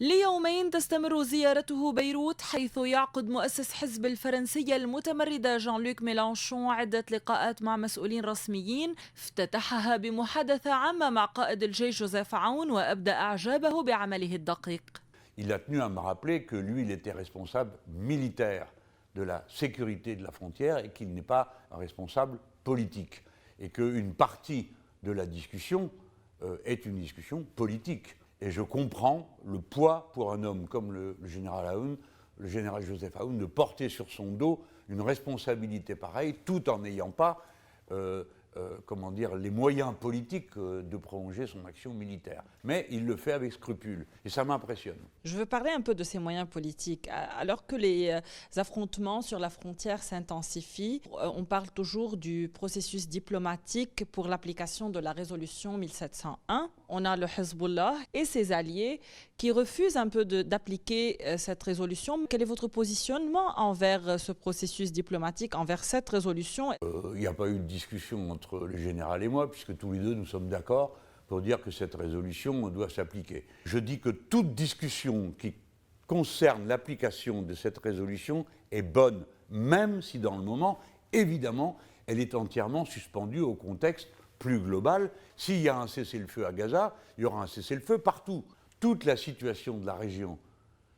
ليومين تستمر زيارته بيروت، حيث يعقد مؤسس حزب الفرنسية المتمردة جان لوك ميلانشون عدة لقاءات مع مسؤولين رسميين، افتتحها بمحادثة عامة مع قائد الجيش جوزيف عون وأبدى إعجابه بعمله الدقيق. Il a tenu à me rappeler que lui, il était responsable militaire de la sécurité de la frontière et qu'il n'est pas un responsable politique. Et qu'une partie de la discussion est une discussion politique. Et je comprends le poids pour un homme comme le général Aoun, le général Joseph Aoun, de porter sur son dos une responsabilité pareille, tout en n'ayant pas les moyens politiques de prolonger son action militaire. Mais il le fait avec scrupule et ça m'impressionne. Je veux parler un peu de ces moyens politiques. Alors que les affrontements sur la frontière s'intensifient, on parle toujours du processus diplomatique pour l'application de la résolution 1701. On a le Hezbollah et ses alliés qui refusent un peu d'appliquer cette résolution. Quel est votre positionnement envers ce processus diplomatique, envers cette résolution? Il n'y a pas eu de discussion entre le général et moi, puisque tous les deux nous sommes d'accord pour dire que cette résolution doit s'appliquer. Je dis que toute discussion qui concerne l'application de cette résolution est bonne, même si dans le moment, évidemment, elle est entièrement suspendue au contexte plus global. S'il y a un cessez-le-feu à Gaza, il y aura un cessez-le-feu partout. Toute la situation de la région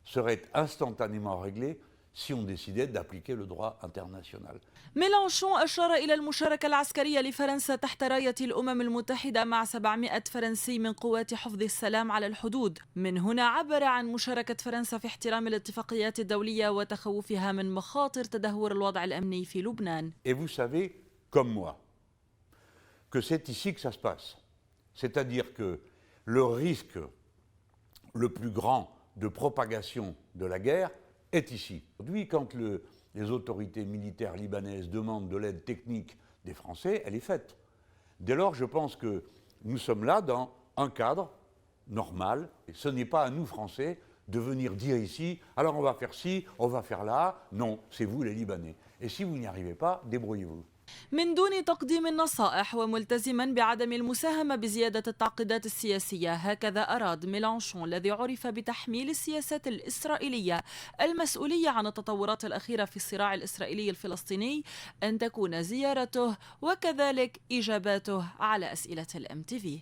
serait instantanément réglée si on décidait d'appliquer le droit international. ميلانشون أشار إلى المشاركة العسكرية لفرنسا تحت راية الأمم المتحدة مع 700 فرنسي من قوات حفظ السلام على الحدود. من هنا عبر عن مشاركة فرنسا في احترام الاتفاقيات الدولية وتخوفها من مخاطر تدهور الوضع الأمني في لبنان. Et vous savez, comme moi, que c'est ici que ça se passe. C'est-à-dire que le risque le plus grand de propagation de la guerre est ici. Aujourd'hui, quand les autorités militaires libanaises demandent de l'aide technique des Français, elle est faite. Dès lors, je pense que nous sommes là dans un cadre normal. Et ce n'est pas à nous, Français, de venir dire ici, alors on va faire ci, on va faire là. Non, c'est vous les Libanais. Et si vous n'y arrivez pas, débrouillez-vous. من دون تقديم النصائح وملتزما بعدم المساهمة بزيادة التعقيدات السياسية، هكذا أراد ميلانشون الذي عرف بتحميل السياسات الإسرائيلية المسؤولية عن التطورات الأخيرة في الصراع الإسرائيلي الفلسطيني أن تكون زيارته وكذلك إجاباته على أسئلة الMTV.